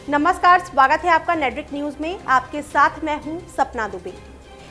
नमस्कार, स्वागत है आपका नेटवर्क न्यूज में। आपके साथ मैं हूं सपना दुबे।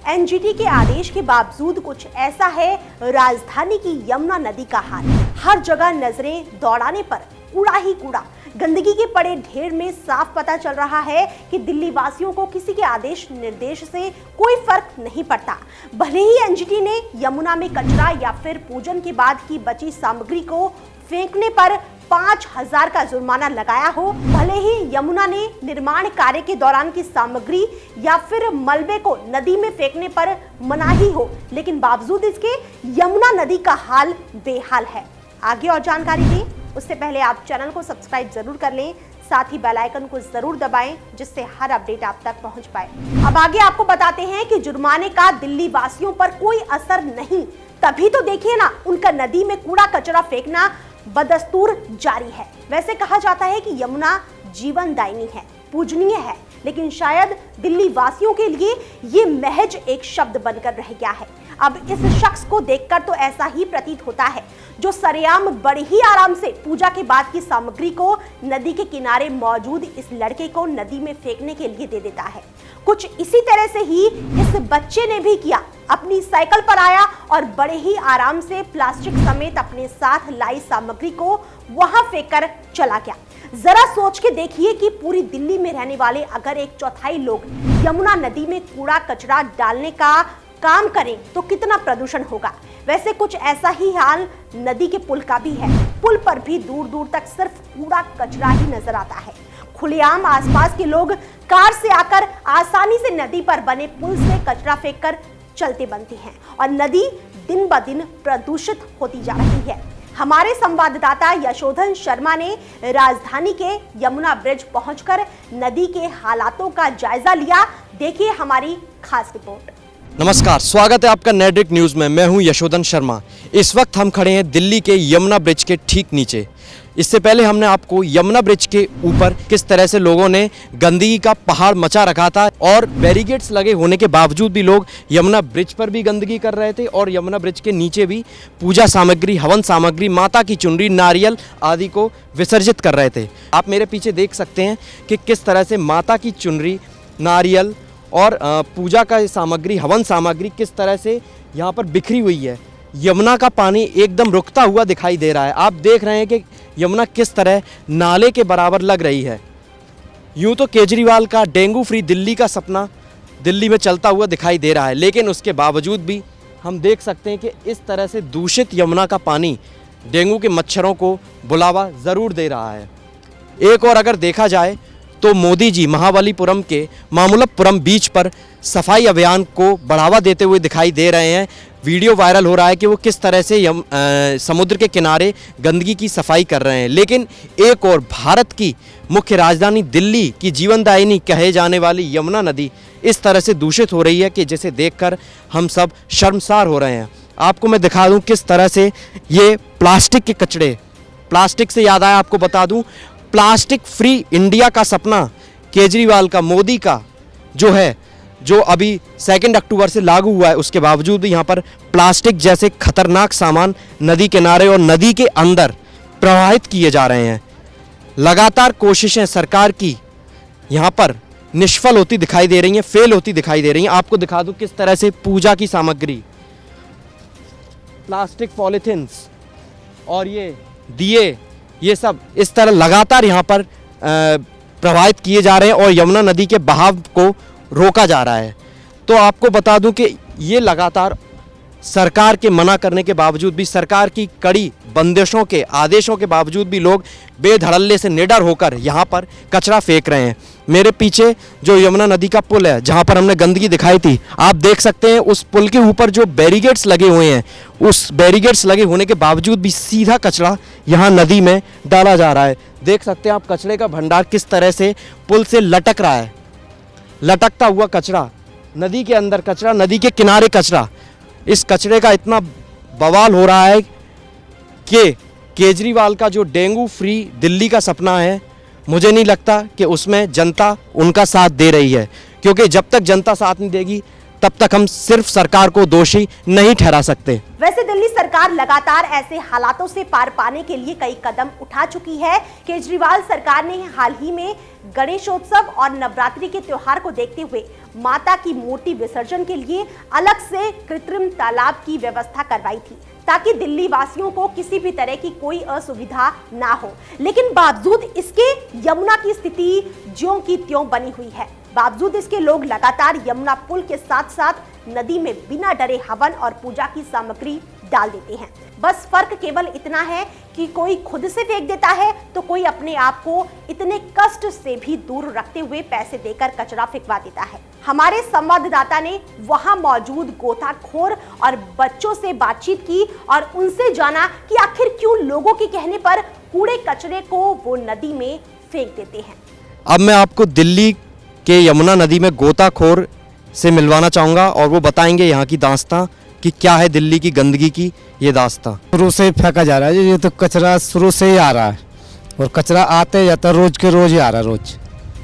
एनजीटी के आदेश के बावजूद कुछ ऐसा है राजधानी की यमुना नदी का हाल। हर जगह नजरें दौड़ाने पर कूड़ा ही कूड़ा, गंदगी के पड़े ढेर में साफ पता चल रहा है कि दिल्ली वासियों को किसी के आदेश निर्देश से कोई फर्क नहीं पड़ता। भले ही एनजीटी ने यमुना में कचरा या फिर पूजन के बाद की बची सामग्री को फेंकने पर 5,000 का जुर्माना लगाया हो, भले ही यमुना ने निर्माण कार्य के दौरान की सामग्री या फिर मलबे को नदी में फेंकने पर मनाही हो, लेकिन बावजूद इसके यमुना नदी का हाल बेहाल है। आगे और जानकारी दें उससे पहले आप चैनल को सब्सक्राइब जरूर कर लें, साथ ही बेल आइकन को जरूर दबाएं जिससे हर अपडेट आप तक पहुंच पाए। अब आगे आपको बताते हैं कि जुर्माने का दिल्ली वासियों पर कोई असर नहीं, तभी तो देखिए ना उनका नदी में कूड़ा कचरा फेंकना बदस्तूर जारी है। वैसे कहा जाता है कि यमुना जीवनदायिनी है, पूजनीय है, लेकिन शायद दिल्ली वासियों के लिए ये महज एक शब्द बनकर रह गया है। अब इस शख्स को देखकर तो ऐसा ही प्रतीत होता है जो सरेआम बड़े ही आराम से पूजा के बाद की सामग्री को नदी के किनारे मौजूद इस लड़के को नदी में फेंकने के लिए दे देता है। कुछ इसी तरह से ही इस बच्चे ने भी किया। अपनी साइकिल पर आया और बड़े ही आराम से प्लास्टिक समेत अपने साथ लाई सामग्री को वहां फेंककर चला गया। जरा सोच के देखिए कि पूरी दिल्ली में रहने वाले अगर 1/4 लोग यमुना नदी में कूड़ा कचरा डालने का काम करें तो कितना प्रदूषण होगा। वैसे कुछ ऐसा ही हाल नदी के पुल का भी है। पुल पर भी दूर दूर तक सिर्फ कूड़ा कचरा ही नजर आता है। खुलेआम आसपास के लोग कार से आकर आसानी से नदी पर बने पुल से कचरा फेंककर चलते बनते हैं और नदी दिन ब दिन प्रदूषित होती जा रही है। हमारे संवाददाता यशोधन शर्मा ने राजधानी के यमुना ब्रिज पहुंचकर नदी के हालातों का जायजा लिया। देखिए हमारी खास रिपोर्ट। नमस्कार, स्वागत है आपका नेटवर्क न्यूज़ में। मैं हूं यशोधन शर्मा। इस वक्त हम खड़े हैं दिल्ली के यमुना ब्रिज के ठीक नीचे। इससे पहले हमने आपको यमुना ब्रिज के ऊपर किस तरह से लोगों ने गंदगी का पहाड़ मचा रखा था और बैरिकेड्स लगे होने के बावजूद भी लोग यमुना ब्रिज पर भी गंदगी कर रहे थे और यमुना ब्रिज के नीचे भी पूजा सामग्री, हवन सामग्री, माता की चुनरी, नारियल आदि को विसर्जित कर रहे थे। आप मेरे पीछे देख सकते हैं कि किस तरह से माता की चुनरी, नारियल और पूजा का सामग्री, हवन सामग्री किस तरह से यहाँ पर बिखरी हुई है। यमुना का पानी एकदम रुकता हुआ दिखाई दे रहा है। आप देख रहे हैं कि यमुना किस तरह नाले के बराबर लग रही है। यूँ तो केजरीवाल का डेंगू फ्री दिल्ली का सपना दिल्ली में चलता हुआ दिखाई दे रहा है, लेकिन उसके बावजूद भी हम देख सकते हैं कि इस तरह से दूषित यमुना का पानी डेंगू के मच्छरों को बुलावा ज़रूर दे रहा है। एक और अगर देखा जाए तो मोदी जी महाबलीपुरम के मामल्लपुरम बीच पर सफाई अभियान को बढ़ावा देते हुए दिखाई दे रहे हैं। वीडियो वायरल हो रहा है कि वो किस तरह से समुद्र के किनारे गंदगी की सफाई कर रहे हैं। लेकिन एक और भारत की मुख्य राजधानी दिल्ली की जीवनदायिनी कहे जाने वाली यमुना नदी इस तरह से दूषित हो रही है कि जिसे देखकर हम सब शर्मसार हो रहे हैं। आपको मैं दिखा दूं किस तरह से ये प्लास्टिक के कचड़े, प्लास्टिक से याद आया आपको बता दूं, प्लास्टिक फ्री इंडिया का सपना केजरीवाल का, मोदी का जो है, जो अभी 2 अक्टूबर से लागू हुआ है, उसके बावजूद भी यहाँ पर प्लास्टिक जैसे खतरनाक सामान नदी किनारे और नदी के अंदर प्रवाहित किए जा रहे हैं। लगातार कोशिशें सरकार की यहाँ पर निष्फल होती दिखाई दे रही हैं, फेल होती दिखाई दे रही हैं। आपको दिखा दूँ किस तरह से पूजा की सामग्री, प्लास्टिक पॉलीथिन्स और ये दिए, ये सब इस तरह लगातार यहाँ पर प्रवाहित किए जा रहे हैं और यमुना नदी के बहाव को रोका जा रहा है। तो आपको बता दूं कि ये लगातार सरकार के मना करने के बावजूद भी, सरकार की कड़ी बंदिशों के आदेशों के बावजूद भी लोग बेधड़ल्ले से निडर होकर यहाँ पर कचरा फेंक रहे हैं। मेरे पीछे जो यमुना नदी का पुल है जहाँ पर हमने गंदगी दिखाई थी, आप देख सकते हैं उस पुल के ऊपर जो बैरिकेड्स लगे हुए हैं, उस बैरिकेड्स लगे होने के बावजूद भी सीधा कचरा यहाँ नदी में डाला जा रहा है। देख सकते हैं आप कचरे का भंडार किस तरह से पुल से लटक रहा है। लटकता हुआ कचरा, नदी के अंदर कचरा, नदी के किनारे कचरा। इस कचरे का इतना बवाल हो रहा है कि केजरीवाल का जो डेंगू फ्री दिल्ली का सपना है, मुझे नहीं लगता कि उसमें जनता उनका साथ दे रही है, क्योंकि जब तक जनता साथ नहीं देगी तब तक हम सिर्फ सरकार को दोषी नहीं ठहरा सकते। वैसे दिल्ली सरकार लगातार ऐसे हालातों से पार पाने के लिए कई कदम उठा चुकी है। केजरीवाल सरकार ने हाल ही में गणेशोत्सव और नवरात्रि के त्योहार को देखते हुए माता की मूर्ति विसर्जन के लिए अलग से कृत्रिम तालाब की व्यवस्था करवाई थी, ताकि दिल्ली वासियों को किसी भी तरह की कोई असुविधा ना हो। लेकिन बावजूद इसके यमुना की स्थिति ज्यों की त्यों बनी हुई है। बावजूद इसके लोग लगातार यमुना पुल के साथ साथ नदी में बिना डरे हवन और पूजा की सामग्री डाल देते हैं। बस फर्क केवल इतना है कि कोई खुद से फेंक देता है तो कोई अपने आप को इतने कष्ट से भी दूर रखते हुए पैसे देकर कचरा फेंकवा देता है। हमारे संवाददाता ने वहां मौजूद गोताखोर और बच्चों से बातचीत की और उनसे जाना कि आखिर क्यों लोगों के कहने पर कूड़े कचरे को वो नदी में फेंक देते हैं। अब मैं आपको दिल्ली के यमुना नदी में गोताखोर से मिलवाना चाहूँगा और वो बताएंगे यहाँ की दास्तां कि क्या है दिल्ली की गंदगी की ये दास्तां। शुरू से ही फेंका जा रहा है, ये तो कचरा शुरू से ही आ रहा है और कचरा आते जाता है, रोज के रोज ही आ रहा है रोज।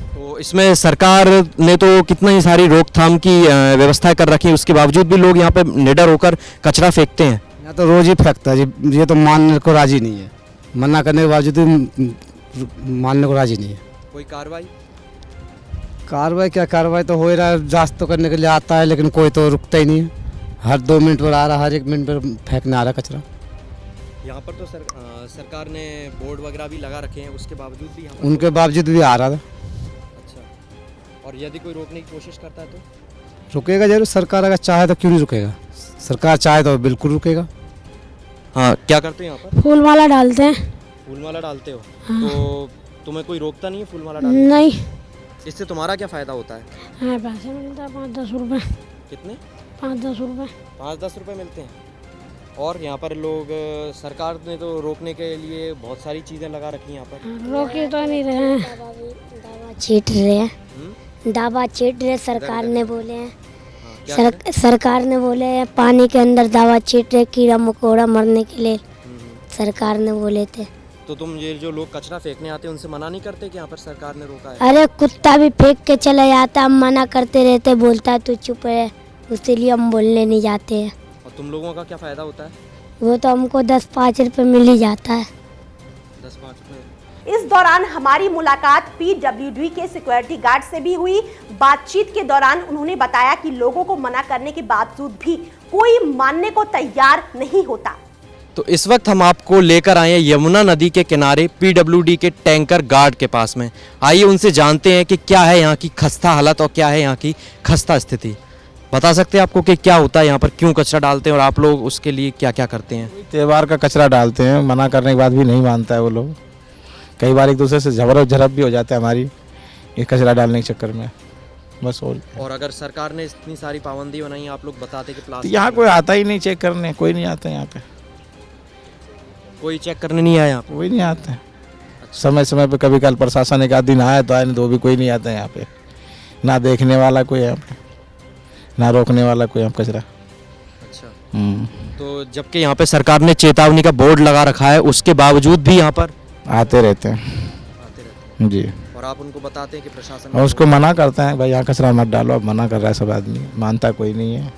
तो इसमें सरकार ने तो कितना ही सारी रोकथाम की व्यवस्था कर रखी है, उसके बावजूद भी लोग यहाँ पे निडर होकर कचरा फेंकते हैं। यहाँ तो रोज ही फेंकता है, ये तो मानने को राजी नहीं है, मना करने के बावजूद भी मानने को राजी नहीं है। कोई कार्रवाई क्या कार्रवाई तो हो ही रहा है, जांच तो करने के लिए आता है लेकिन कोई तो रुकता ही नहीं है। हर 2 मिनट पर आ रहा, हर 1 मिनट पर फेंकने आ रहा कचरा। यहाँ पर तो सरकार ने बोर्ड वगैरह भी लगा रखे हैं, उसके बावजूद भी यहाँ पर उनके बावजूद भी आ रहा था। अच्छा, और यदि कोई रोकने की कोशिश करता है तो रुकेगा जरूर, सरकार अगर चाहे तो क्यों नहीं रुकेगा, सरकार चाहे तो बिल्कुल रुकेगा। हाँ, क्या करते हैं यहाँ पर? फूल माला डालते हैं। फूल माला डालते हो? हाँ। तो तुम्हें कोई रोकता नहीं है फूल माला डालने? नहीं। इससे तुम्हारा क्या फ़ायदा होता है? हाँ, पैसे मिलता है 5-10 रुपये। कितने? 5-10 रुपये। 5-10 रुपये मिलते हैं। और यहाँ पर लोग, सरकार ने तो रोकने के लिए बहुत सारी चीज़ें लगा रखी हैं यहाँ पर। रोके तो नहीं रहे हैं। दावा चीट रहे हैं, दावा चीट रहे, सरकार ने बोले हैं। हाँ, क्या करें? सरकार ने बोले हैं पानी के अंदर दावा चीट रहे कीड़ा मकोड़ा मरने के लिए, सरकार ने बोले थे। तो तुम ये जो लोग कचरा फेंकने आते हैं उनसे मना नहीं करते कि यहाँ पर सरकार ने रोका है? अरे कुत्ता भी फेंक के चला जाता, हम मना करते रहते, बोलता है तू चुप है, इसीलिए हम बोलने नहीं जाते हैं। और तुम लोगों का क्या फ़ायदा होता है? वो तो हमको 10-5 रुपये मिल ही जाता है। 10-5 रुपये। इस दौरान हमारी मुलाकात PWD के सिक्योरिटी गार्ड से भी हुई। बातचीत के दौरान उन्होंने बताया कि लोगों को मना करने के बावजूद भी कोई मानने को तैयार नहीं होता। तो इस वक्त हम आपको लेकर आए हैं यमुना नदी के किनारे PWD के टैंकर गार्ड के पास में। आइए उनसे जानते हैं कि क्या है यहाँ की खस्ता हालत और क्या है यहाँ की खस्ता स्थिति। बता सकते हैं आपको कि क्या होता है यहाँ पर, क्यों कचरा डालते हैं और आप लोग उसके लिए क्या क्या करते हैं? त्योहार का कचरा डालते हैं, मना करने के बाद भी नहीं मानता है वो लोग। कई बार एक दूसरे से झड़प भी हो जाता है हमारी ये कचरा डालने के चक्कर में, बस। और अगर सरकार ने इतनी सारी पाबंदी बनाई, आप लोग बताते कि प्लास्टिक, यहाँ कोई आता ही नहीं चेक करने, कोई नहीं आता यहाँ पे, कोई चेक करने नहीं आया यहाँ पे? कोई नहीं आता है। समय समय पे कभी कल प्रशासन एक आध दिन आया तो आए, नहीं तो भी कोई नहीं आता है यहाँ पे। ना देखने वाला कोई यहाँ पे, ना रोकने वाला कोई यहाँ कचरा। अच्छा, तो जबकि यहाँ पे सरकार ने चेतावनी का बोर्ड लगा रखा है, उसके बावजूद भी यहाँ पर आते रहते हैं आते रहते हैं। जी। और आप उनको बताते हैं कि प्रशासन, और उसको मना करते हैं भाई यहाँ कचरा मत डालो, अब मना कर रहा है सब आदमी, मानता कोई नहीं है।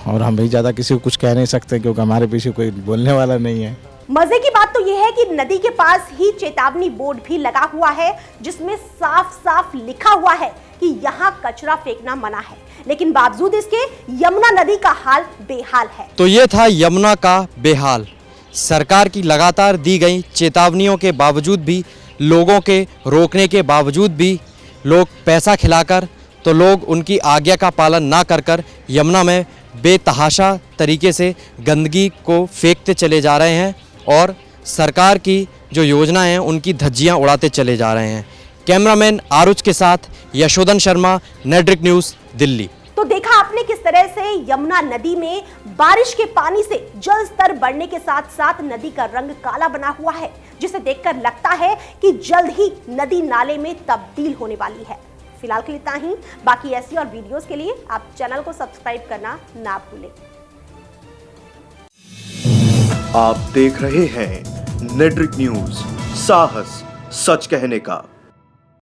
और हम भी ज़्यादा किसी को कुछ कह नहीं सकते क्योंकि हमारे पीछे कोई बोलने वाला नहीं है। मजे की बात तो यह है कि नदी के पास ही चेतावनी बोर्ड भी लगा हुआ है, जिसमें साफ साफ लिखा हुआ है कि यहाँ कचरा फेंकना मना है, लेकिन बावजूद इसके यमुना नदी का हाल बेहाल है। तो ये था यमुना का बेहाल। सरकार की लगातार दी गई चेतावनियों के बावजूद भी, लोगों के रोकने के बावजूद भी, लोग पैसा खिलाकर, तो लोग उनकी आज्ञा का पालन ना कर यमुना में बेतहाशा तरीके से गंदगी को फेंकते चले जा रहे हैं और सरकार की जो योजना है उनकी धज्जियां उड़ाते चले जा रहे हैं। कैमरामैन आरुज के साथ यशोधन शर्मा, नेट्रिक न्यूज़, दिल्ली। तो देखा आपने किस तरह से यमुना नदी में बारिश के पानी से जल स्तर बढ़ने के साथ साथ नदी का रंग काला बना हुआ है, जिसे देखकर लगता है कि जल्द ही नदी नाले में तब्दील होने वाली है। फिलहाल के लिए इतना ही। बाकी ऐसी और वीडियोस के लिए आप चैनल को सब्सक्राइब करना ना भूलें। आप देख रहे हैं नेट्रिक न्यूज, साहस सच कहने का।